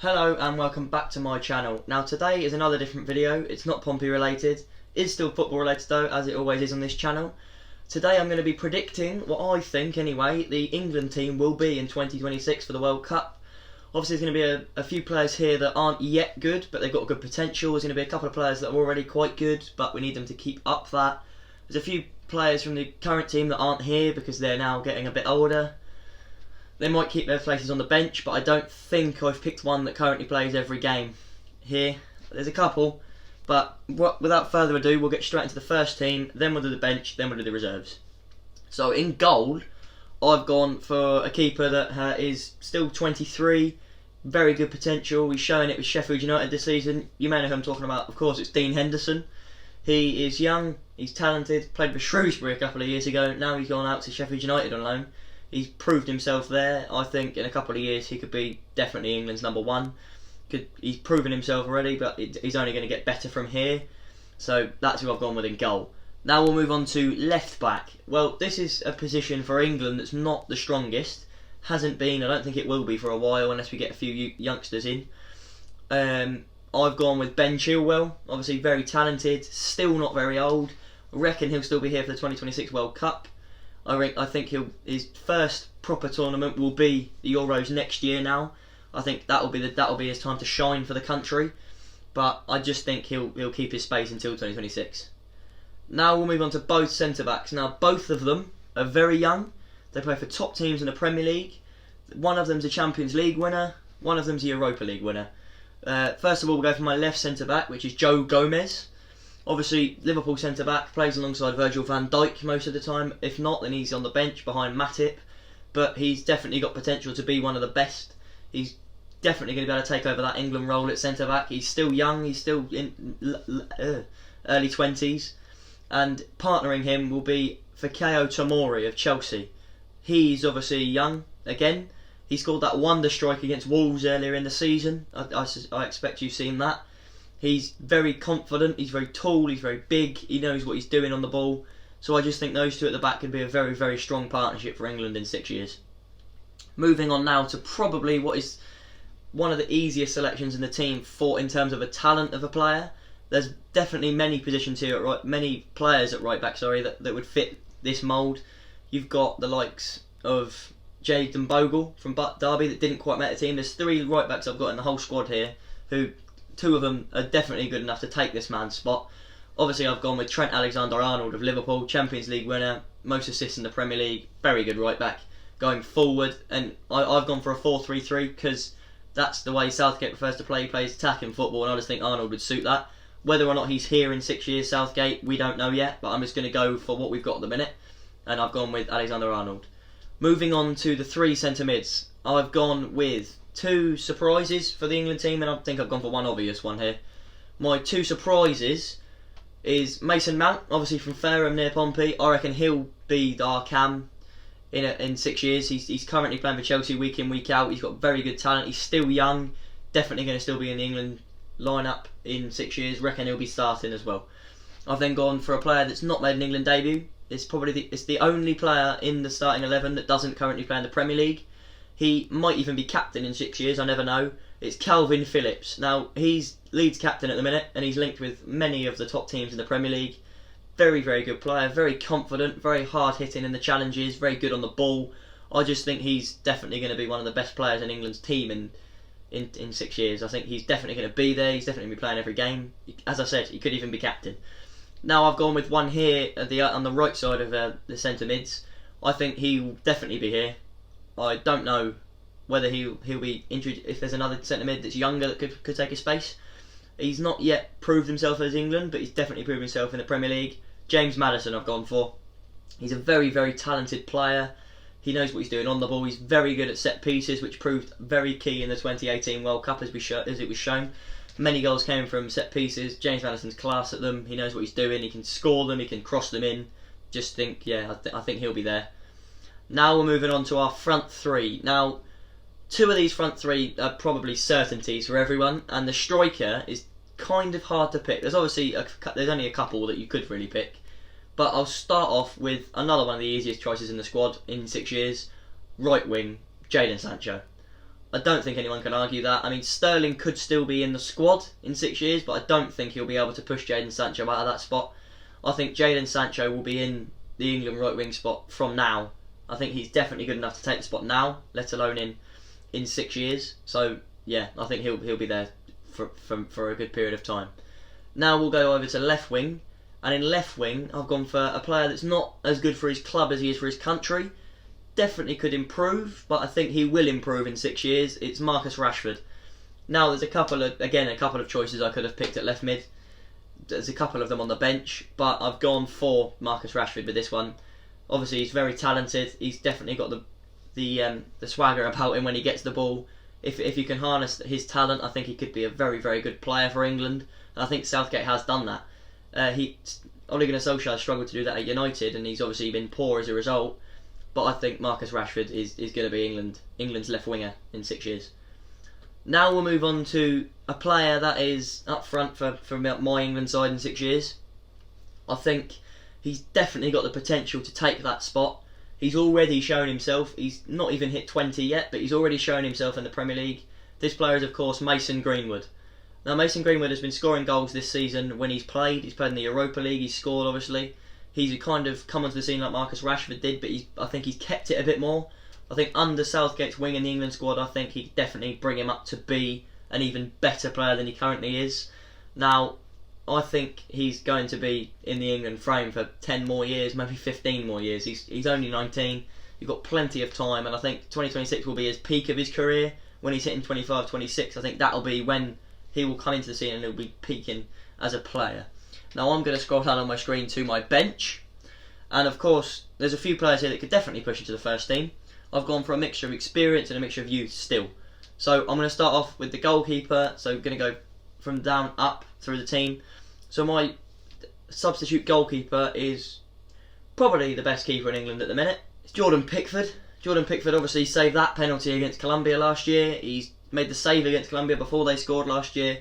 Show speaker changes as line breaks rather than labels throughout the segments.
Hello and welcome back to my channel. Now today is another different video. It's not Pompey related. It's still football related though, as it always is on this channel. Today I'm going to be predicting what I think anyway the England team will be in 2026 for the World Cup. Obviously there's going to be a few players here that aren't yet good but they've got good potential. There's going to be a couple of players that are already quite good but we need them to keep up that. There's a few players from the current team that aren't here because they're now getting a bit older. They might keep their places on the bench, but I don't think I've picked one that currently plays every game here. There's a couple, but without further ado, we'll get straight into the first team, then we'll do the bench, then we'll do the reserves. So in goal, I've gone for a keeper that is still 23, very good potential. He's showing it with Sheffield United this season. You may know who I'm talking about, of course, it's Dean Henderson. He is young, he's talented, played for Shrewsbury a couple of years ago, now he's gone out to Sheffield United on loan. He's proved himself there. I think in a couple of years he could be definitely England's number one. He's proven himself already, but he's only going to get better from here. So that's who I've gone with in goal. Now we'll move on to left back. Well, this is a position for England that's not the strongest. Hasn't been, I don't think it will be for a while unless we get a few youngsters in. I've gone with Ben Chilwell. Obviously very talented, still not very old. I reckon he'll still be here for the 2026 World Cup. I think his first proper tournament will be the Euros next year. Now, I think that'll be his time to shine for the country. But I just think he'll keep his space until 2026. Now we'll move on to both centre backs. Now both of them are very young. They play for top teams in the Premier League. One of them's a Champions League winner. One of them's a Europa League winner. First of all, we'll go for my left centre back, which is Joe Gomez. Obviously, Liverpool centre-back, plays alongside Virgil van Dijk most of the time. If not, then he's on the bench behind Matip. But he's definitely got potential to be one of the best. He's definitely going to be able to take over that England role at centre-back. He's still young, he's still in early 20s. And partnering him will be Fikayo Tomori of Chelsea. He's obviously young, again. He scored that wonder strike against Wolves earlier in the season. I expect you've seen that. He's very confident, he's very tall, he's very big, he knows what he's doing on the ball. So I just think those two at the back could be a very, very strong partnership for England in 6 years. Moving on now to probably what is one of the easiest selections in the team in terms of a talent of a player. There's definitely many positions here, many players at right back, that would fit this mould. You've got the likes of Jayden Bogle from Derby that didn't quite make the team. There's 3 right backs I've got in the whole squad here who... 2 of them are definitely good enough to take this man's spot. Obviously I've gone with Trent Alexander-Arnold of Liverpool, Champions League winner, most assists in the Premier League, very good right back going forward, and I've gone for a 4-3-3 because that's the way Southgate prefers to play. He plays attacking football and I just think Arnold would suit that. Whether or not he's here in 6 years, Southgate, we don't know yet, but I'm just going to go for what we've got at the minute, and I've gone with Alexander-Arnold. Moving on to the 3 centre mids, I've gone with 2 surprises for the England team, and I think I've gone for one obvious one here. My 2 surprises is Mason Mount, obviously from Fareham near Pompey. I reckon he'll be our cam in 6 years. He's currently playing for Chelsea week in, week out. He's got very good talent. He's still young. Definitely going to still be in the England lineup in 6 years. Reckon he'll be starting as well. I've then gone for a player that's not made an England debut. It's the only player in the starting 11 that doesn't currently play in the Premier League. He might even be captain in 6 years, I never know. It's Calvin Phillips. Now, he's Leeds captain at the minute, and he's linked with many of the top teams in the Premier League. Very, very good player, very confident, very hard-hitting in the challenges, very good on the ball. I just think he's definitely going to be one of the best players in England's team in 6 years. I think he's definitely going to be there, he's definitely going to be playing every game. As I said, he could even be captain. Now I've gone with one here on the right side of the centre mids. I think he will definitely be here. I don't know whether he'll be injured if there's another centre mid that's younger that could take his space. He's not yet proved himself as England, but he's definitely proved himself in the Premier League. James Madison I've gone for. He's a very, very talented player. He knows what he's doing on the ball. He's very good at set pieces, which proved very key in the 2018 World Cup as it was shown. Many goals came from set pieces. James Madison's class at them. He knows what he's doing. He can score them. He can cross them in. Just think, I think he'll be there. Now we're moving on to our front 3. Now, 2 of these front 3 are probably certainties for everyone, and the striker is kind of hard to pick. There's obviously there's only a couple that you could really pick, but I'll start off with another one of the easiest choices in the squad in 6 years, right wing, Jalen Sancho. I don't think anyone can argue that. I mean, Sterling could still be in the squad in 6 years, but I don't think he'll be able to push Jalen Sancho out of that spot. I think Jalen Sancho will be in the England right wing spot from now. I think he's definitely good enough to take the spot now, let alone in 6 years. So yeah, I think he'll be there for a good period of time. Now we'll go over to left wing, and in left wing I've gone for a player that's not as good for his club as he is for his country. Definitely could improve, but I think he will improve in 6 years. It's Marcus Rashford. Now there's a couple of choices I could have picked at left mid. There's a couple of them on the bench, but I've gone for Marcus Rashford with this one. Obviously, he's very talented. He's definitely got the swagger about him when he gets the ball. If you can harness his talent, I think he could be a very, very good player for England. And I think Southgate has done that. Ole Gunnar Solskjaer struggled to do that at United, and he's obviously been poor as a result. But I think Marcus Rashford is going to be England's left winger in 6 years. Now we'll move on to a player that is up front for my England side in 6 years. I think he's definitely got the potential to take that spot. He's already shown himself. He's not even hit 20 yet, but he's already shown himself in the Premier League. This player is, of course, Mason Greenwood. Now, Mason Greenwood has been scoring goals this season when he's played. He's played in the Europa League. He's scored, obviously. He's kind of come onto the scene like Marcus Rashford did, but I think he's kept it a bit more. I think under Southgate's wing in the England squad, I think he'd definitely bring him up to be an even better player than he currently is. Now, I think he's going to be in the England frame for 10 more years, maybe 15 more years. He's only 19. You've got plenty of time, and I think 2026 will be his peak of his career. When he's hitting 25, 26, I think that'll be when he will come into the scene and he'll be peaking as a player. Now I'm going to scroll down on my screen to my bench, and of course there's a few players here that could definitely push into the first team. I've gone for a mixture of experience and a mixture of youth still. So I'm going to start off with the goalkeeper, so I'm going to go from down up through the team. So my substitute goalkeeper is probably the best keeper in England at the minute. It's Jordan Pickford. Jordan Pickford obviously saved that penalty against Colombia last year. He's made the save against Colombia before they scored last year.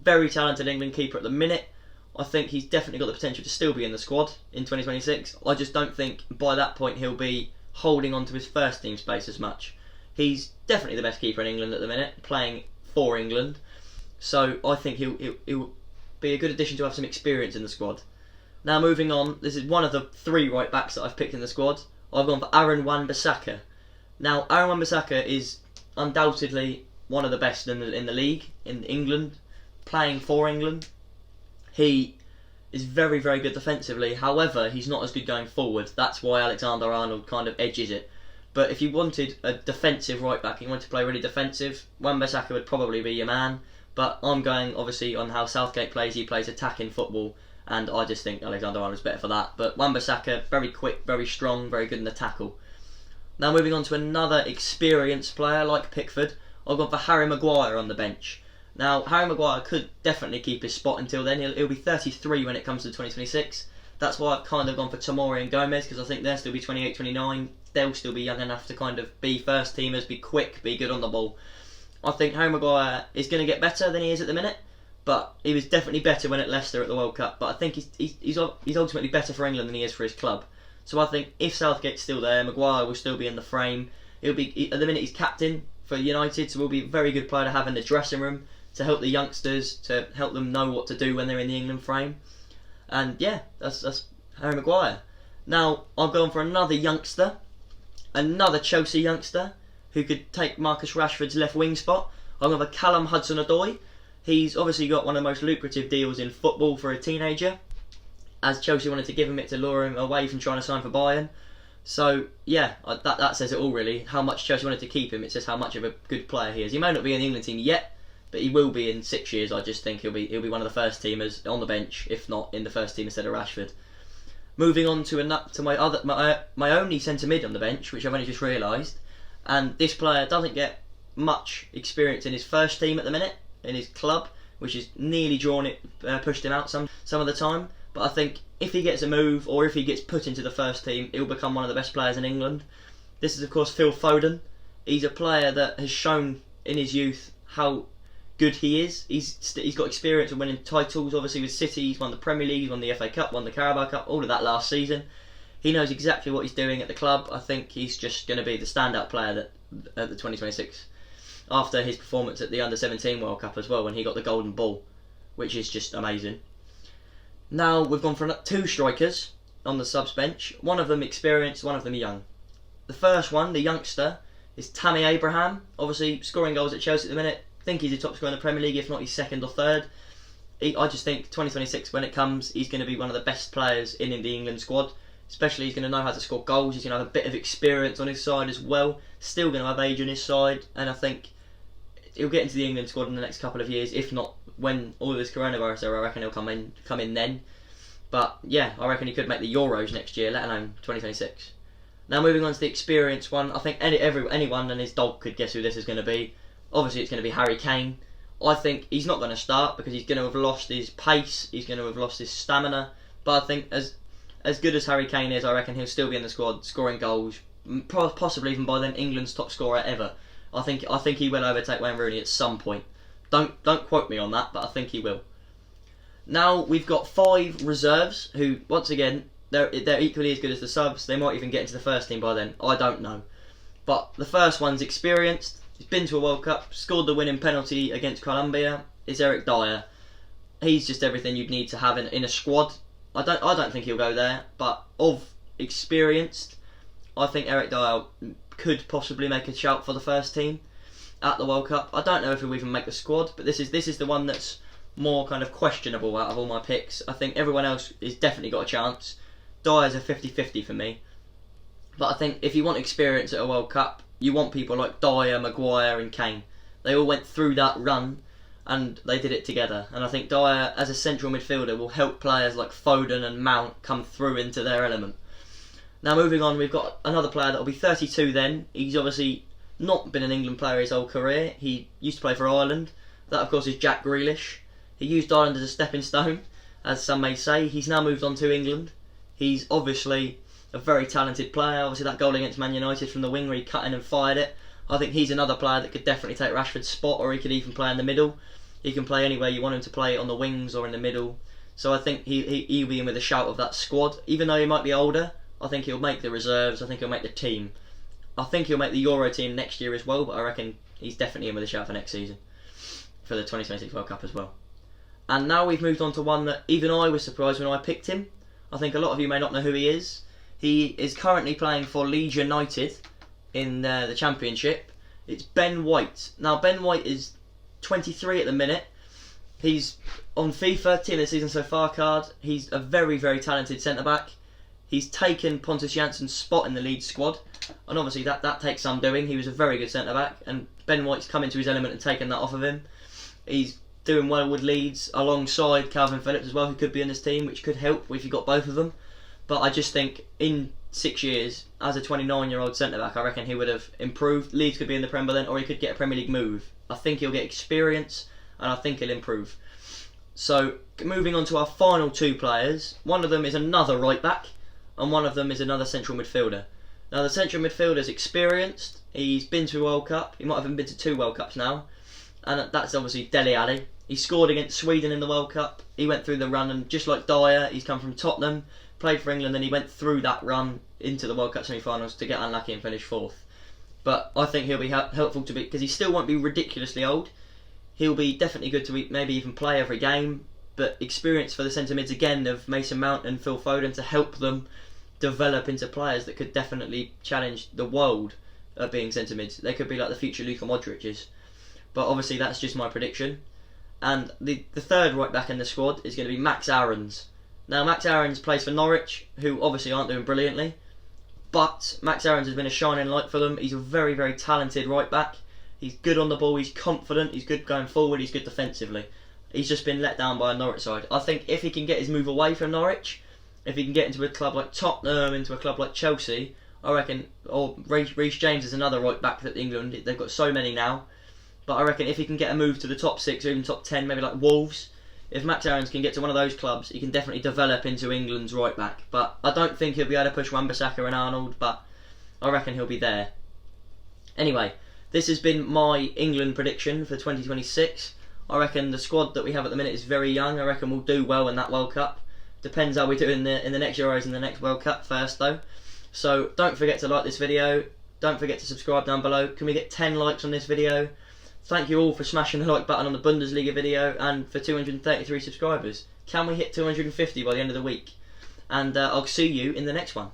Very talented England keeper at the minute. I think he's definitely got the potential to still be in the squad in 2026. I just don't think by that point he'll be holding on to his first team space as much. He's definitely the best keeper in England at the minute, playing for England. So I think he'll be a good addition to have some experience in the squad. Now moving on, this is one of the 3 right backs that I've picked in the squad. I've gone for Aaron Wan-Bissaka. Now Aaron Wan-Bissaka is undoubtedly one of the best in the league in England, playing for England. He is very, very good defensively. However, he's not as good going forward. That's why Alexander-Arnold kind of edges it. But if you wanted a defensive right back, you wanted to play really defensive, Wan-Bissaka would probably be your man. But I'm going obviously on how Southgate plays. He plays attacking football, and I just think Alexander-Arnold's better for that. But Wan-Bissaka, very quick, very strong, very good in the tackle. Now moving on to another experienced player like Pickford, I've gone for Harry Maguire on the bench. Now Harry Maguire could definitely keep his spot until then. He'll be 33 when it comes to 2026. That's why I've kind of gone for Tomori and Gomez, because I think they'll still be 28, 29. They'll still be young enough to kind of be first teamers, be quick, be good on the ball. I think Harry Maguire is going to get better than he is at the minute, but he was definitely better when at Leicester at the World Cup. But I think he's ultimately better for England than he is for his club. So I think if Southgate's still there, Maguire will still be in the frame. At the minute he's captain for United, so he'll be a very good player to have in the dressing room to help the youngsters, to help them know what to do when they're in the England frame. And yeah, that's Harry Maguire. Now I've gone for another youngster, another Chelsea youngster, who could take Marcus Rashford's left wing spot. I'm going for Callum Hudson-Odoi. He's obviously got one of the most lucrative deals in football for a teenager, as Chelsea wanted to give him it to lure him away from trying to sign for Bayern. So yeah, that says it all really. How much Chelsea wanted to keep him, it says how much of a good player he is. He may not be in the England team yet, but he will be in 6 years. I just think he'll be one of the first teamers on the bench, if not in the first team instead of Rashford. Moving on to my only centre mid on the bench, which I've only just realised. And this player doesn't get much experience in his first team at the minute, in his club, which has nearly pushed him out some of the time. But I think if he gets a move, or if he gets put into the first team, he'll become one of the best players in England. This is of course Phil Foden. He's a player that has shown in his youth how good he is. He's got experience of winning titles, obviously with City. He's won the Premier League, he's won the FA Cup, won the Carabao Cup, all of that last season. He knows exactly what he's doing at the club. I think he's just going to be the standout player at the 2026 after his performance at the Under-17 World Cup as well, when he got the golden ball, which is just amazing. Now we've gone for 2 strikers on the subs bench, one of them experienced, one of them young. The first one, the youngster, is Tammy Abraham, obviously scoring goals at Chelsea at the minute. I think he's the top scorer in the Premier League, if not he's 2nd or 3rd. I just think 2026, when it comes, he's going to be one of the best players in the England squad. Especially, he's going to know how to score goals, he's going to have a bit of experience on his side as well, still going to have age on his side, and I think he'll get into the England squad in the next couple of years, if not when all of this coronavirus era. I reckon he'll come in then. But yeah, I reckon he could make the Euros next year, let alone 2026. Now moving on to the experienced one, I think anyone and his dog could guess who this is going to be. Obviously it's going to be Harry Kane. I think he's not going to start because he's going to have lost his pace, he's going to have lost his stamina, but I think as good as Harry Kane is, I reckon he'll still be in the squad, scoring goals, possibly even by then England's top scorer ever. I think he will overtake Wayne Rooney at some point. Don't quote me on that, but I think he will. Now we've got 5 reserves who, once again, they're equally as good as the subs. They might even get into the first team by then. I don't know. But the first one's experienced. He's been to a World Cup, scored the winning penalty against Colombia. It's Eric Dyer. He's just everything you'd need to have in a squad. I don't think he'll go there, but of experienced, I think Eric Dyer could possibly make a shout for the first team at the World Cup. I don't know if he'll even make the squad, but this is the one that's more kind of questionable out of all my picks. I think everyone else has definitely got a chance. Dyer's a 50-50 for me. But I think if you want experience at a World Cup, you want people like Dyer, Maguire and Kane. They all went through that run and they did it together. And I think Dyer, as a central midfielder, will help players like Foden and Mount come through into their element. Now moving on, we've got another player that will be 32 then. He's obviously not been an England player his whole career. He used to play for Ireland. That of course is Jack Grealish. He used Ireland as a stepping stone, as some may say. He's now moved on to England. He's obviously a very talented player. Obviously that goal against Man United from the wing where he cut in and fired it. I think he's another player that could definitely take Rashford's spot, or he could even play in the middle. He can play anywhere you want him to play, on the wings or in the middle. So I think he'll be in with a shout of that squad. Even though he might be older, I think he'll make the reserves. I think he'll make the team. I think he'll make the Euro team next year as well, but I reckon he's definitely in with a shout for next season, for the 2026 World Cup as well. And now we've moved on to one that even I was surprised when I picked him. I think a lot of you may not know who he is. He is currently playing for Leeds United in the Championship. It's Ben White. Now Ben White is 23 at the minute. He's on FIFA Team of the Season So Far card. He's a very, very talented centre-back. He's taken Pontus Jansson's spot in the Leeds squad, and obviously that takes some doing. He was a very good centre-back, and Ben White's come into his element and taken that off of him. He's doing well with Leeds alongside Calvin Phillips as well, who could be in this team, which could help if you got both of them. But I just think in 6 years, as a 29-year-old centre-back, I reckon he would have improved. Leeds could be in the Premier then, or he could get a Premier League move. I think he'll get experience, and I think he'll improve. So, moving on to our final 2 players. One of them is another right-back, and one of them is another central midfielder. Now, the central midfielder's experienced. He's been to a World Cup. He might have even been to 2 World Cups now. And that's obviously Dele Alli. He scored against Sweden in the World Cup. He went through the run, and just like Dyer, he's come from Tottenham, played for England, and he went through that run into the World Cup semi-finals to get unlucky and finish 4th. But I think he'll be helpful to be, because he still won't be ridiculously old. He'll be definitely good to maybe even play every game, but experience for the centre mids again of Mason Mount and Phil Foden to help them develop into players that could definitely challenge the world at being centre mids. They could be like the future Luka Modric's. But obviously that's just my prediction. And the third right back in the squad is going to be Max Aarons. Now Max Aarons plays for Norwich, who obviously aren't doing brilliantly, but Max Aarons has been a shining light for them. He's a very, very talented right back. He's good on the ball, he's confident, he's good going forward, he's good defensively. He's just been let down by a Norwich side. I think if he can get his move away from Norwich, if he can get into a club like Tottenham, into a club like Chelsea, I reckon, or Reece James is another right back that England, they've got so many now. But I reckon if he can get a move to the top 6 or even top 10, maybe like Wolves, if Max Aarons can get to one of those clubs, he can definitely develop into England's right back. But I don't think he'll be able to push Wan-Bissaka and Arnold, but I reckon he'll be there. Anyway, this has been my England prediction for 2026. I reckon the squad that we have at the minute is very young. I reckon we'll do well in that World Cup. Depends how we do in the next Euros and the next World Cup first though. So don't forget to like this video. Don't forget to subscribe down below. Can we get 10 likes on this video? Thank you all for smashing the like button on the Bundesliga video and for 233 subscribers. Can we hit 250 by the end of the week? And I'll see you in the next one.